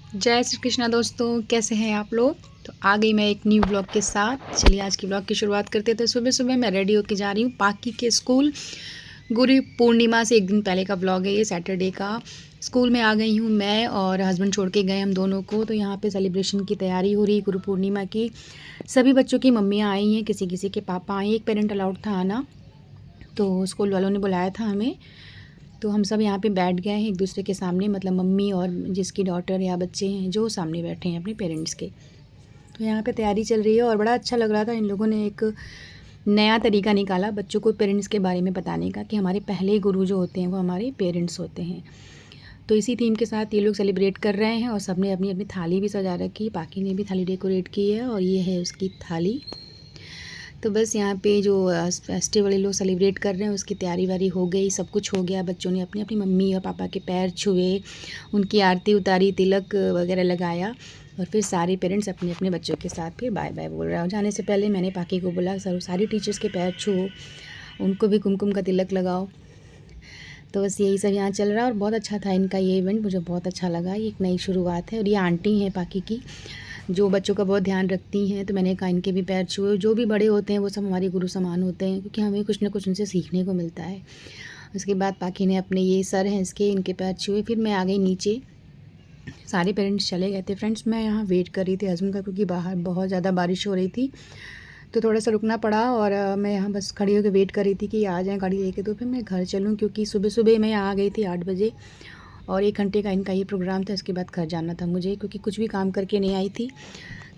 जय श्री कृष्णा दोस्तों, कैसे हैं आप लोग। तो आ गई मैं एक न्यू ब्लॉग के साथ। चलिए आज की ब्लॉग की शुरुआत करते थे। सुबह सुबह मैं रेडी होके जा रही हूँ पाकी के स्कूल। गुरु पूर्णिमा से एक दिन पहले का ब्लॉग है ये, सैटरडे का। स्कूल में आ गई हूँ मैं और हस्बैंड छोड़ के गए हम दोनों को। तो यहाँ पे सेलिब्रेशन की तैयारी हो रही गुरु पूर्णिमा की। सभी बच्चों की मम्मियाँ आई हैं, किसी किसी के पापा आए। एक पेरेंट अलाउड था आना, तो स्कूल वालों ने बुलाया था हमें। तो हम सब यहाँ पे बैठ गए हैं एक दूसरे के सामने, मतलब मम्मी और जिसकी डॉटर या बच्चे हैं जो सामने बैठे हैं अपने पेरेंट्स के। तो यहाँ पे तैयारी चल रही है और बड़ा अच्छा लग रहा था। इन लोगों ने एक नया तरीका निकाला बच्चों को पेरेंट्स के बारे में बताने का, कि हमारे पहले गुरु जो होते हैं वो हमारे पेरेंट्स होते हैं। तो इसी थीम के साथ ये लोग सेलिब्रेट कर रहे हैं और सबने अपनी अपनी थाली भी सजा रखी। बाकी ने भी थाली डेकोरेट की है और ये है उसकी थाली। तो बस यहाँ पे जो फेस्टिवल लोग सेलिब्रेट कर रहे हैं उसकी तैयारी वारी हो गई, सब कुछ हो गया। बच्चों ने अपनी अपनी मम्मी और पापा के पैर छुए, उनकी आरती उतारी, तिलक वगैरह लगाया और फिर सारे पेरेंट्स अपने अपने बच्चों के साथ फिर बाय बाय बोल रहे हैं। और जाने से पहले मैंने पाकी को बोला सारी टीचर्स के पैर छुओ, उनको भी कुमकुम का तिलक लगाओ। तो बस यही सब यहाँ चल रहा है और बहुत अच्छा था इनका ये इवेंट, मुझे बहुत अच्छा लगा। ये एक नई शुरुआत है और ये आंटी हैं पाकी की जो बच्चों का बहुत ध्यान रखती हैं। तो मैंने कहा इनके भी पैर छुए। जो भी बड़े होते हैं वो सब हमारे गुरु समान होते हैं, क्योंकि हमें कुछ ना कुछ उनसे सीखने को मिलता है। उसके बाद पाकी ने अपने ये सर हैं इसके, इनके पैर छुए। फिर मैं आ गई नीचे, सारे पेरेंट्स चले गए थे। फ्रेंड्स मैं यहाँ वेट कर रही थी हस्बैंड का, क्योंकि बाहर बहुत ज़्यादा बारिश हो रही थी तो थोड़ा सा रुकना पड़ा। और मैं यहाँ बस खड़ी होकर वेट कर रही थी कि आ जाएँ गाड़ी लेके, तो फिर मैं घर चलूँ, क्योंकि सुबह सुबह मैं यहाँ आ गई थी 8 बजे और 1 घंटे का इनका ये प्रोग्राम था। इसके बाद घर जाना था मुझे, क्योंकि कुछ भी काम करके नहीं आई थी।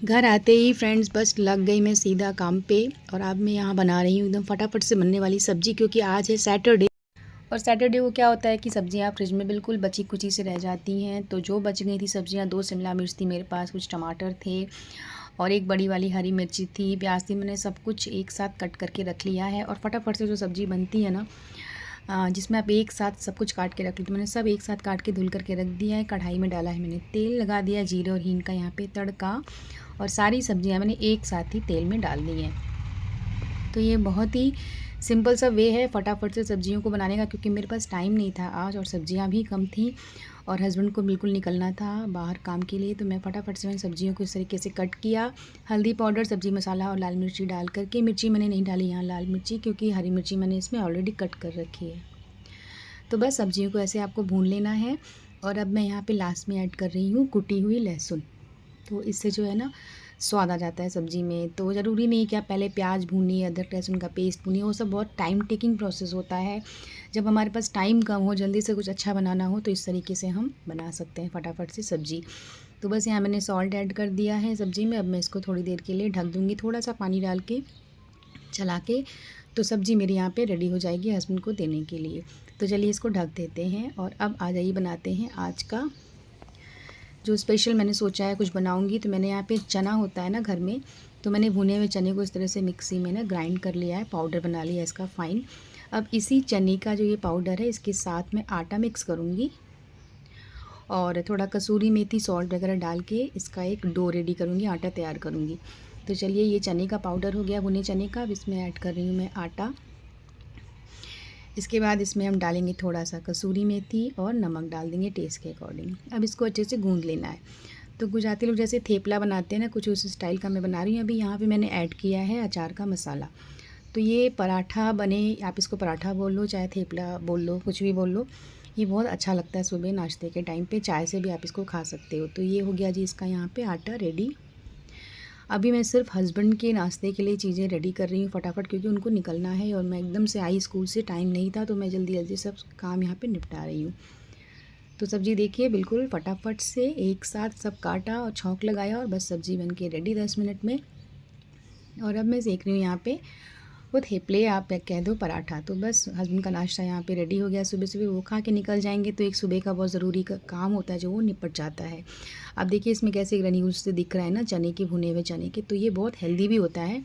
घर आते ही फ्रेंड्स बस लग गई मैं सीधा काम पे। और अब मैं यहाँ बना रही हूँ एकदम फटाफट से बनने वाली सब्ज़ी, क्योंकि आज है सैटरडे। और सैटरडे को क्या होता है कि सब्ज़ियाँ फ्रिज में बिल्कुल बची कुची से रह जाती हैं। तो जो बच गई थी सब्ज़ियाँ, 2 शिमला मिर्च थी मेरे पास, कुछ टमाटर थे और एक बड़ी वाली हरी मिर्ची थी, प्याज थी। मैंने सब कुछ एक साथ कट करके रख लिया है। और फटाफट से जो सब्ज़ी बनती है ना, जिसमें आप एक साथ सब कुछ काट के रख लो, तो मैंने सब एक साथ काट के धुल करके रख दिया है। कढ़ाई में डाला है मैंने तेल, लगा दिया जीरे और हींग का यहाँ पे तड़का और सारी सब्ज़ियाँ मैंने एक साथ ही तेल में डाल दी हैं। तो ये बहुत ही सिंपल सा वे है फटाफट से सब्जियों को बनाने का, क्योंकि मेरे पास टाइम नहीं था आज और सब्जियां भी कम थी और हस्बैंड को बिल्कुल निकलना था बाहर काम के लिए। तो मैं फटाफट से मैंने सब्जियों को इस तरीके से कट किया। हल्दी पाउडर, सब्ज़ी मसाला और लाल मिर्ची डाल करके, मिर्ची मैंने नहीं डाली यहाँ लाल मिर्ची, क्योंकि हरी मिर्ची मैंने इसमें ऑलरेडी कट कर रखी है। तो बस सब्जियों को ऐसे आपको भून लेना है। और अब मैं यहाँ पे लास्ट में ऐड कर रही हूँ कुटी हुई लहसुन। तो इससे जो है ना स्वाद आ जाता है सब्ज़ी में। तो ज़रूरी नहीं कि आप पहले प्याज भूनिए, अदरक लहसुन का पेस्ट भूनिए, वो सब बहुत टाइम टेकिंग प्रोसेस होता है। जब हमारे पास टाइम कम हो, जल्दी से कुछ अच्छा बनाना हो, तो इस तरीके से हम बना सकते हैं फटाफट से सब्ज़ी। तो बस यहाँ मैंने सॉल्ट ऐड कर दिया है सब्ज़ी में। अब मैं इसको थोड़ी देर के लिए ढक दूँगी, थोड़ा सा पानी डाल के चला के। तो सब्ज़ी मेरी यहाँ पे रेडी हो जाएगी हस्बैंड को देने के लिए। तो चलिए इसको ढक देते हैं और अब आ जाइए बनाते हैं आज का जो स्पेशल मैंने सोचा है कुछ बनाऊंगी। तो मैंने यहाँ पे चना होता है ना घर में, तो मैंने भुने हुए चने को इस तरह से मिक्सी में ना ग्राइंड कर लिया है, पाउडर बना लिया है इसका फ़ाइन। अब इसी चने का जो ये पाउडर है इसके साथ मैं आटा मिक्स करूँगी और थोड़ा कसूरी मेथी, सॉल्ट वगैरह डाल के इसका एक डो रेडी करूँगी, आटा तैयार करूँगी। तो चलिए ये चने का पाउडर हो गया भुने चने का। अब इसमें ऐड कर रही हूँ मैं आटा। इसके बाद इसमें हम डालेंगे थोड़ा सा कसूरी मेथी और नमक डाल देंगे टेस्ट के अकॉर्डिंग। अब इसको अच्छे से गूंद लेना है। तो गुजराती लोग जैसे थेपला बनाते हैं ना, कुछ उस स्टाइल का मैं बना रही हूँ। अभी यहाँ पे मैंने ऐड किया है अचार का मसाला। तो ये पराठा बने, आप इसको पराठा बोल लो चाहे थेपला बोल लो, कुछ भी बोल लो, ये बहुत अच्छा लगता है सुबह नाश्ते के टाइम पे। चाय से भी आप इसको खा सकते हो। तो ये हो गया जी इसका यहाँ पे आटा रेडी। अभी मैं सिर्फ हस्बैंड के नाश्ते के लिए चीज़ें रेडी कर रही हूँ फटाफट, क्योंकि उनको निकलना है और मैं एकदम से आई स्कूल से, टाइम नहीं था, तो मैं जल्दी जल्दी सब काम यहाँ पे निपटा रही हूँ। तो सब्ज़ी देखिए बिल्कुल फटाफट से एक साथ सब काटा और छौंक लगाया और बस सब्ज़ी बन के रेडी 10 मिनट में। और अब मैं सेक रही हूँ यहाँ पे वो थेपले, आप कह दो पराठा। तो बस हस्बैंड का नाश्ता यहाँ पे रेडी हो गया। सुबह सुबह वो खा के निकल जाएंगे, तो एक सुबह का बहुत ज़रूरी का काम होता है जो वो निपट जाता है। अब देखिए इसमें कैसे ग्रेन्यूल्स से दिख रहा है ना, चने के, भुने हुए चने के। तो ये बहुत हेल्दी भी होता है।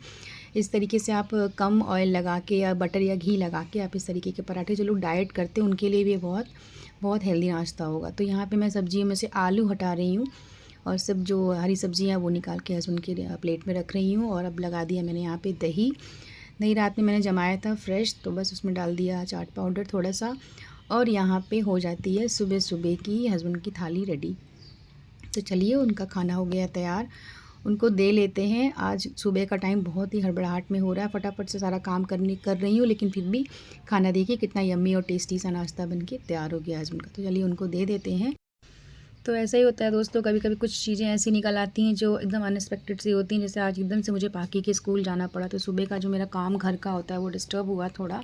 इस तरीके से आप कम ऑयल लगा के या बटर या घी लगा के आप इस तरीके के पराठे, जो लोग डाइट करते हैं उनके लिए भी बहुत बहुत हेल्दी नाश्ता होगा। तो यहाँ पे मैं सब्जियों में से आलू हटा रही हूँ और सब जो हरी सब्जियाँ वो निकाल के हस्बैंड के प्लेट में रख रही हूँ। और अब लगा दिया मैंने यहाँ पे दही। दही रात में मैंने जमाया था फ्रेश, तो बस उसमें डाल दिया चाट पाउडर थोड़ा सा। और यहाँ पे हो जाती है सुबह सुबह की हस्बैंड की थाली रेडी। तो चलिए उनका खाना हो गया तैयार, उनको दे लेते हैं। आज सुबह का टाइम बहुत ही हड़बड़ाहट में हो रहा है, फटाफट से सारा काम कर रही हूँ, लेकिन फिर भी खाना देखिए कितना यम्मी और टेस्टी सा नाश्ता बन के तैयार हो गया आज उनका। तो चलिए उनको दे देते हैं। तो ऐसा ही होता है दोस्तों, कभी कभी कुछ चीज़ें ऐसी निकल आती हैं जो एकदम अनएक्सपेक्टेड सी होती हैं। जैसे आज एकदम से मुझे पाकी के स्कूल जाना पड़ा, तो सुबह का जो मेरा काम घर का होता है वो डिस्टर्ब हुआ थोड़ा,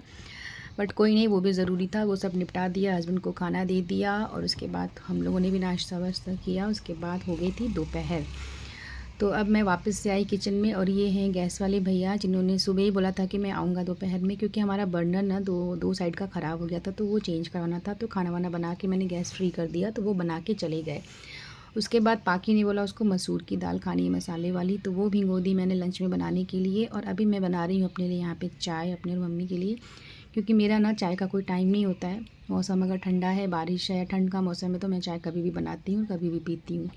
बट कोई नहीं, वो भी ज़रूरी था। वो सब निपटा दिया, हस्बैंड को खाना दे दिया और उसके बाद हम लोगों ने भी नाश्ता वाश्ता किया। उसके बाद हो गई थी दोपहर। तो अब मैं वापस से आई किचन में, और ये हैं गैस वाले भैया जिन्होंने सुबह ही बोला था कि मैं आऊँगा दोपहर में, क्योंकि हमारा बर्नर ना दो साइड का ख़राब हो गया था, तो वो चेंज करवाना था। तो खाना वाना बना के मैंने गैस फ्री कर दिया, तो वो बना के चले गए। उसके बाद पाकी ने बोला उसको मसूर की दाल खानी है मसाले वाली, तो वो भिगो दी मैंने लंच में बनाने के लिए। और अभी मैं बना रही हूँ अपने लिए यहाँ पे चाय, अपने और मम्मी के लिए, क्योंकि मेरा ना चाय का कोई टाइम नहीं होता है। मौसम अगर ठंडा है, बारिश है या ठंड का मौसम है, तो मैं चाय कभी भी बनाती हूँ, कभी भी पीती हूँ।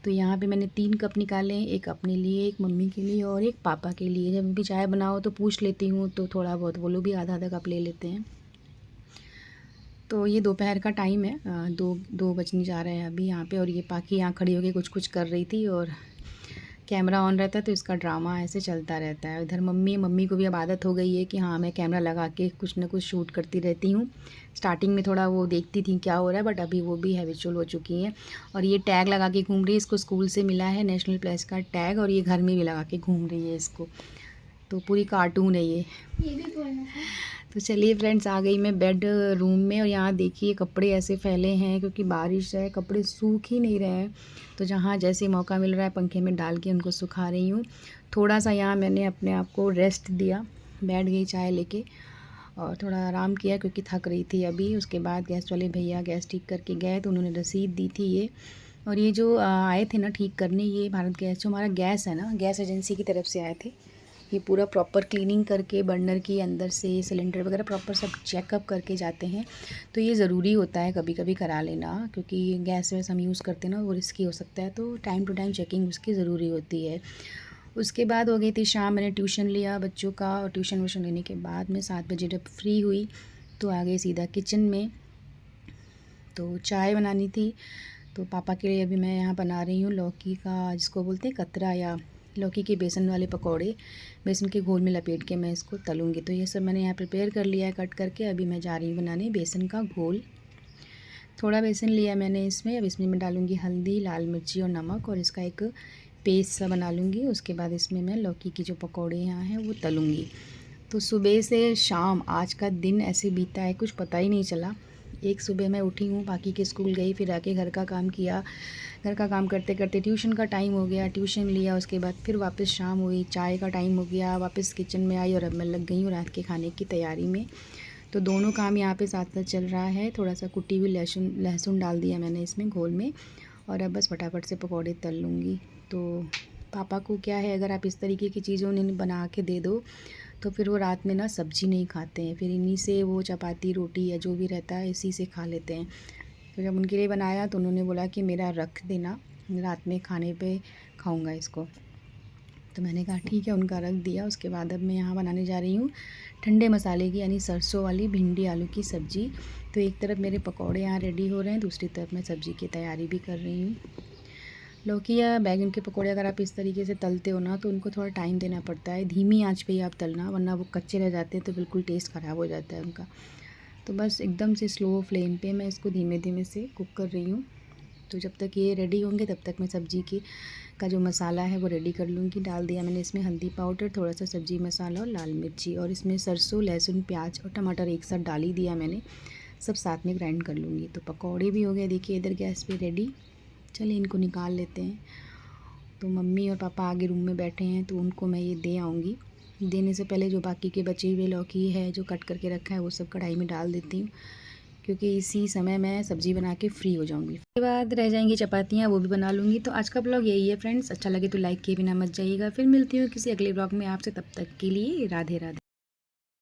तो यहाँ पे मैंने 3 कप निकाले हैं, एक अपने लिए, एक मम्मी के लिए और एक पापा के लिए। जब भी चाय बनाओ तो पूछ लेती हूँ, तो थोड़ा बहुत वो लोग भी आधा आधा कप ले लेते हैं। तो ये दोपहर का टाइम है, 2 बजने जा रहे हैं अभी यहाँ पे। और ये पाकी यहाँ खड़ी होकर कुछ कर रही थी, और कैमरा ऑन रहता है तो इसका ड्रामा ऐसे चलता रहता है। इधर मम्मी को भी अब आदत हो गई है कि हाँ मैं कैमरा लगा के कुछ ना कुछ शूट करती रहती हूँ। स्टार्टिंग में थोड़ा वो देखती थी क्या हो रहा है, बट अभी वो भी हैबिचुअल हो चुकी हैं। और ये टैग लगा के घूम रही है, इसको स्कूल से मिला है नेशनल प्लस का टैग, और ये घर में भी लगा के घूम रही है इसको। तो पूरी कार्टून है ये भी बोलना है। तो चलिए फ्रेंड्स, आ गई मैं बेड रूम में, और यहाँ देखिए कपड़े ऐसे फैले हैं क्योंकि बारिश है, कपड़े सूख ही नहीं रहे हैं। तो जहाँ जैसे मौका मिल रहा है पंखे में डाल के उनको सुखा रही हूँ। थोड़ा सा यहाँ मैंने अपने आप को रेस्ट दिया, बैठ गई चाय लेके और थोड़ा आराम किया क्योंकि थक रही थी अभी। उसके बाद गैस वाले भैया गैस ठीक करके गए, तो उन्होंने रसीद दी थी ये। और ये जो आए थे ना ठीक करने, ये भारत गैस जो हमारा गैस है ना, गैस एजेंसी की तरफ से आए थे। ये पूरा प्रॉपर क्लीनिंग करके बर्नर की अंदर से सिलेंडर वगैरह प्रॉपर सब चेकअप करके जाते हैं। तो ये ज़रूरी होता है कभी कभी करा लेना, क्योंकि गैस वैस हम यूज़ करते हैं ना, वो रिस्की हो सकता है। तो टाइम टू टाइम चेकिंग उसकी ज़रूरी होती है। उसके बाद हो गई थी शाम, मैंने ट्यूशन लिया बच्चों का, और ट्यूशन व्यूशन लेने के बाद मैं 7 बजे जब फ्री हुई तो आ गई सीधा किचन में। तो चाय बनानी थी, तो पापा के लिए अभी मैं यहाँ बना रही हूँ लौकी का, जिसको बोलते हैं कतरा, या लौकी के बेसन वाले पकौड़े। बेसन के घोल में लपेट के मैं इसको तलूँगी। तो ये सब मैंने यहाँ प्रिपेयर कर लिया है कट करके। अभी मैं जा रही हूँ बनाने बेसन का घोल। थोड़ा बेसन लिया मैंने इसमें, अब इसमें मैं डालूँगी हल्दी, लाल मिर्ची और नमक, और इसका एक पेस्ट सा बना लूँगी। उसके बाद इसमें मैं लौकी की जो पकौड़े यहाँ हैं वो तलूँगी। तो सुबह से शाम आज का दिन ऐसे बीता है कुछ पता ही नहीं चला। एक सुबह मैं उठी हूँ, बाकी के स्कूल गई, फिर आके घर का काम किया। घर का काम करते करते ट्यूशन का टाइम हो गया, ट्यूशन लिया। उसके बाद फिर वापस शाम हुई, चाय का टाइम हो गया, वापस किचन में आई, और अब मैं लग गई हूँ रात के खाने की तैयारी में। तो दोनों काम यहाँ पे साथ साथ चल रहा है। थोड़ा सा कुटी हुई लहसुन डाल दिया मैंने इसमें घोल में, और अब बस फटाफट से पकौड़े तल लूँगी। तो पापा को क्या है, अगर आप इस तरीके की चीज़ें उन्हें बना के दे दो तो फिर वो रात में ना सब्ज़ी नहीं खाते हैं, फिर इन्हीं से वो चपाती रोटी या जो भी रहता है इसी से खा लेते हैं। तो जब उनके लिए बनाया तो उन्होंने बोला कि मेरा रख देना, रात में खाने पे खाऊंगा इसको। तो मैंने कहा ठीक है, उनका रख दिया। उसके बाद अब मैं यहाँ बनाने जा रही हूँ ठंडे मसाले की, यानी सरसों वाली भिंडी आलू की सब्ज़ी। तो एक तरफ मेरे पकौड़े यहाँ रेडी हो रहे हैं, दूसरी तरफ मैं सब्ज़ी की तैयारी भी कर रही हूँ। लौकी या बैंगन के पकौड़े अगर आप इस तरीके से तलते हो ना, तो उनको थोड़ा टाइम देना पड़ता है, धीमी आंच पे ही आप तलना, वरना वो कच्चे रह जाते हैं तो बिल्कुल टेस्ट ख़राब हो जाता है उनका। तो बस एकदम से स्लो फ्लेम पे मैं इसको धीमे धीमे से कुक कर रही हूँ। तो जब तक ये रेडी होंगे तब तक मैं सब्ज़ी की का जो मसाला है वो रेडी कर लूँगी। डाल दिया मैंने इसमें हल्दी पाउडर, थोड़ा सा सब्ज़ी मसाला और लाल मिर्ची, और इसमें सरसों, लहसुन, प्याज और टमाटर एक साथ डाल ही दिया मैंने, सब साथ में ग्राइंड कर लूँगी। तो पकौड़े भी हो गए देखिए इधर गैस पे रेडी। चलिए इनको निकाल लेते हैं। तो मम्मी और पापा आगे रूम में बैठे हैं, तो उनको मैं ये दे आऊँगी। देने से पहले जो बाकी के बचे हुए लौकी है जो कट करके रखा है वो सब कढ़ाई में डाल देती हूँ, क्योंकि इसी समय मैं सब्ज़ी बना के फ्री हो जाऊँगी। उसके बाद रह जाएंगी चपातियाँ, वो भी बना लूँगी। तो आज का ब्लॉग यही है फ्रेंड्स, अच्छा लगे तो लाइक किए बिना मत जाइएगा। फिर मिलती हूँ किसी अगले ब्लॉग में आपसे, तब तक के लिए राधे राधे।